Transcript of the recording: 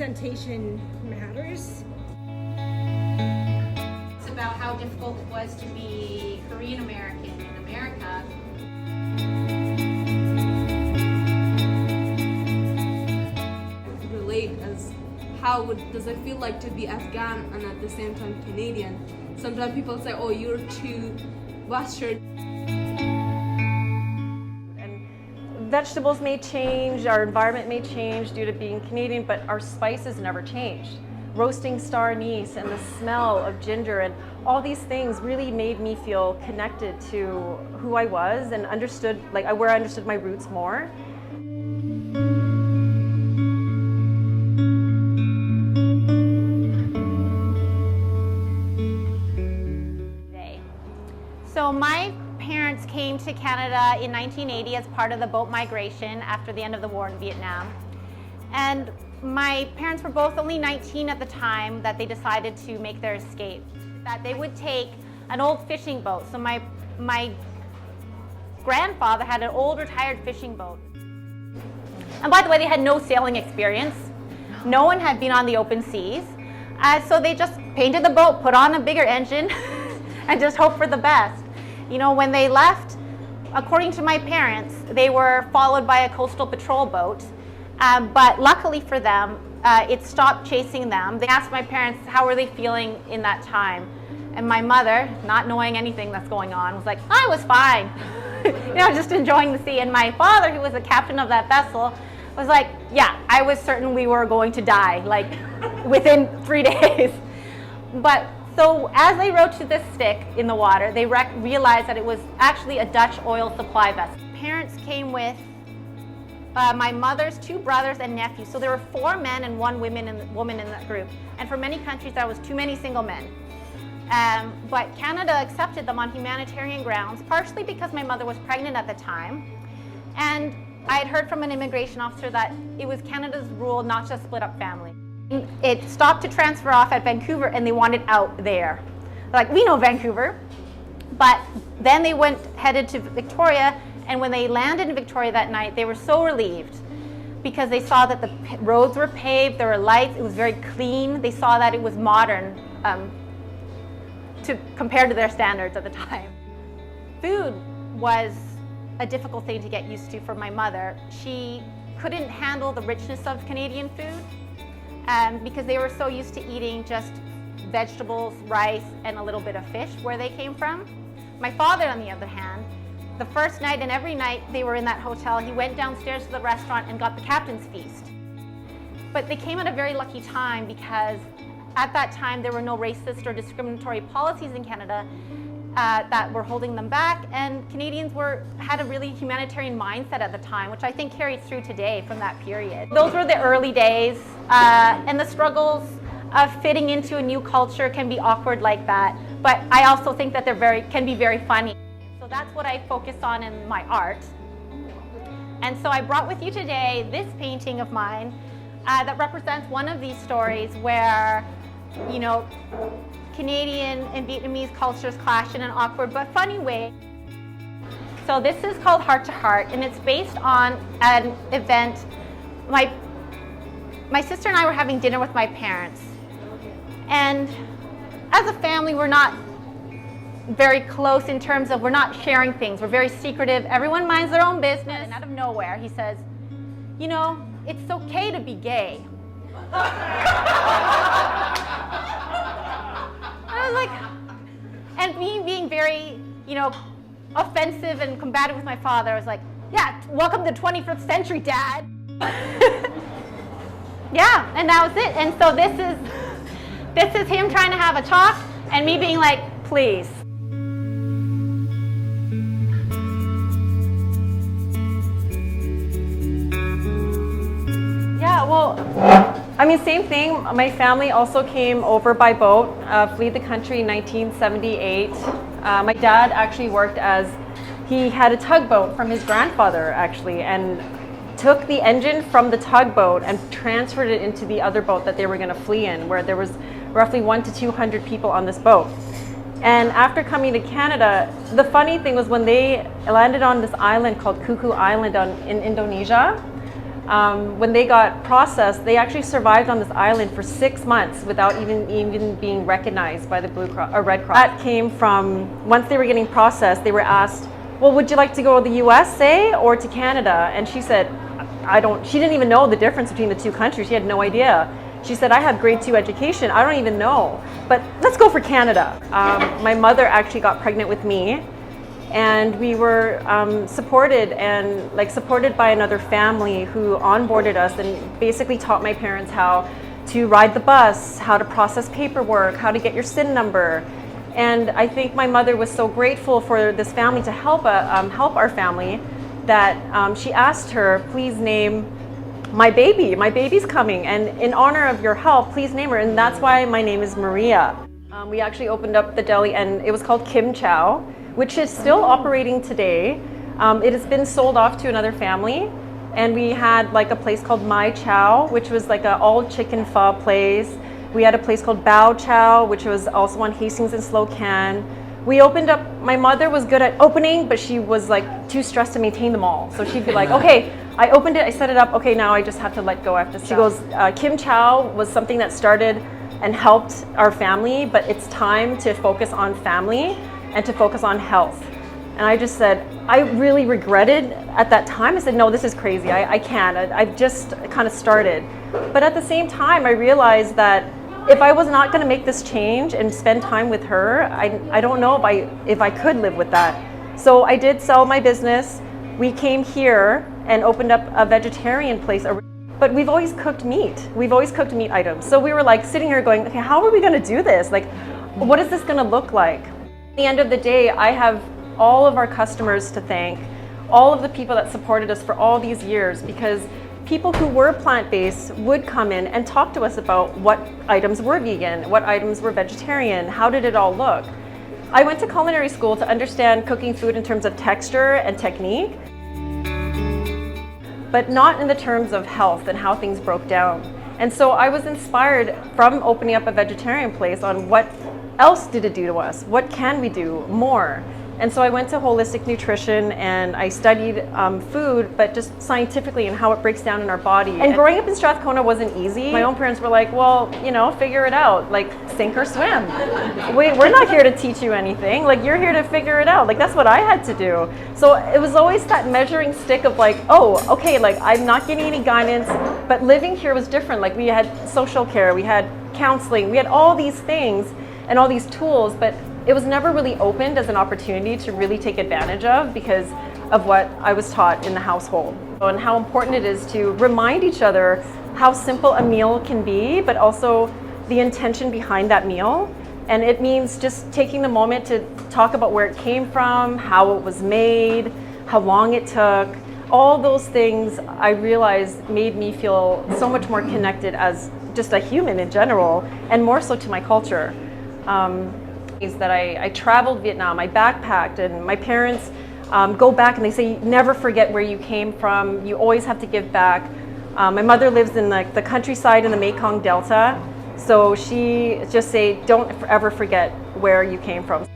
representation matters. It's about how difficult it was to be Korean American in America. Relate as how does it feel like to be Afghan and at the same time Canadian? Sometimes people say, oh, you're too Western. Vegetables may change, our environment may change due to being Canadian, but our spices never changed. Roasting star anise and the smell of ginger and all these things really made me feel connected to who I was and understood, like where I understood my roots more. So my parents came to Canada in 1980 as part of the boat migration after the end of the war in Vietnam. And my parents were both only 19 at the time that they decided to make their escape. That they would take an old fishing boat. So my grandfather had an old retired fishing boat. And by the way, they had no sailing experience. No one had been on the open seas. So they just painted the boat, put on a bigger engine, and just hope for the best. You know, when they left, according to my parents, they were followed by a coastal patrol boat. But luckily for them, it stopped chasing them. They asked my parents how were they feeling in that time. And my mother, not knowing anything that's going on, was like, I was fine. You know, just enjoying the sea. And my father, who was the captain of that vessel, was like, yeah, I was certain we were going to die, like within 3 days. But so as they rode to this stick in the water, they realized that it was actually a Dutch oil supply vessel. Parents came with my mother's 2 brothers and nephews. So there were 4 men and 1 woman in that group. And for many countries, there was too many single men. But Canada accepted them on humanitarian grounds, partially because my mother was pregnant at the time. And I had heard from an immigration officer that it was Canada's rule not to split up family. It stopped to transfer off at Vancouver and they wanted out there. They're like, we know Vancouver. But then they headed to Victoria, and when they landed in Victoria that night, they were so relieved because they saw that the roads were paved, there were lights, it was very clean. They saw that it was modern compared to their standards at the time. Food was a difficult thing to get used to for my mother. She couldn't handle the richness of Canadian food. Because they were so used to eating just vegetables, rice, and a little bit of fish where they came from. My father, on the other hand, the first night and every night they were in that hotel, he went downstairs to the restaurant and got the captain's feast. But they came at a very lucky time because at that time there were no racist or discriminatory policies in Canada that were holding them back, and Canadians had a really humanitarian mindset at the time, which I think carries through today from that period. Those were the early days, and the struggles of fitting into a new culture can be awkward like that, but I also think that can be very funny. So that's what I focus on in my art. And so I brought with you today this painting of mine that represents one of these stories where, you know, Canadian and Vietnamese cultures clash in an awkward but funny way. So this is called Heart to Heart, and it's based on an event. My sister and I were having dinner with my parents, and as a family we're not very close in terms of we're not sharing things. We're very secretive. Everyone minds their own business. And out of nowhere he says, you know, it's okay to be gay. I was like, and me being very, you know, offensive and combative with my father, I was like, yeah, welcome to the 21st century, Dad. Yeah, and that was it. And so this is him trying to have a talk and me being like, please. Yeah, well, I mean, same thing. My family also came over by boat, fled the country in 1978. My dad actually he had a tugboat from his grandfather, actually, and took the engine from the tugboat and transferred it into the other boat that they were going to flee in, where there was roughly 100 to 200 people on this boat. And after coming to Canada, the funny thing was when they landed on this island called Kuku Island in Indonesia, when they got processed, they actually survived on this island for 6 months without even being recognized by the Blue Cross or Red Cross. That came from, once they were getting processed, they were asked, well, would you like to go to the USA or to Canada? And she said, she didn't even know the difference between the two countries. She had no idea. She said, I have grade 2 education. I don't even know, but let's go for Canada. My mother actually got pregnant with me, and we were supported by another family who onboarded us and basically taught my parents how to ride the bus, how to process paperwork, how to get your SIN number. And I think my mother was so grateful for this family to help our family that she asked her, please name my baby. My baby's coming, and in honor of your help, please name her. And that's why my name is Maria. We actually opened up the deli, and it was called Kim Chow, which is still operating today. It has been sold off to another family, and we had like a place called My Chow, which was like an all chicken pho place. We had a place called Bao Chow, which was also on Hastings and Slocan. We opened up, my mother was good at opening, but she was like too stressed to maintain them all. So she'd be like, okay, I opened it, I set it up, okay, now I just have to let go after stuff. She goes, Kim Chow was something that started and helped our family, but it's time to focus on family and to focus on health. And I just said, I really regretted at that time. I said, no, this is crazy. I can't. I've just kind of started. But at the same time, I realized that if I was not going to make this change and spend time with her, I don't know if I could live with that. So I did sell my business. We came here and opened up a vegetarian place. But we've always cooked meat. We've always cooked meat items. So we were like sitting here going, okay, how are we going to do this? Like, what is this going to look like? At the end of the day, I have all of our customers to thank, all of the people that supported us for all these years, because people who were plant-based would come in and talk to us about what items were vegan, what items were vegetarian, how did it all look. I went to culinary school to understand cooking food in terms of texture and technique, but not in the terms of health and how things broke down. And so I was inspired from opening up a vegetarian place on what else did it do to us? What can we do more? And so I went to holistic nutrition and I studied food, but just scientifically and how it breaks down in our body. And growing up in Strathcona wasn't easy. My own parents were like, well, you know, figure it out, like sink or swim. We're not here to teach you anything. Like, you're here to figure it out. Like, that's what I had to do. So it was always that measuring stick of like, oh, okay, like I'm not getting any guidance, but living here was different. Like, we had social care, we had counseling, we had all these things and all these tools, but it was never really opened as an opportunity to really take advantage of because of what I was taught in the household. And how important it is to remind each other how simple a meal can be, but also the intention behind that meal. And it means just taking the moment to talk about where it came from, how it was made, how long it took. All those things I realized made me feel so much more connected as just a human in general, and more so to my culture. Is that I traveled Vietnam, I backpacked, and my parents go back and they say, never forget where you came from, you always have to give back. My mother lives in the countryside in the Mekong Delta, so she just say, don't ever forget where you came from.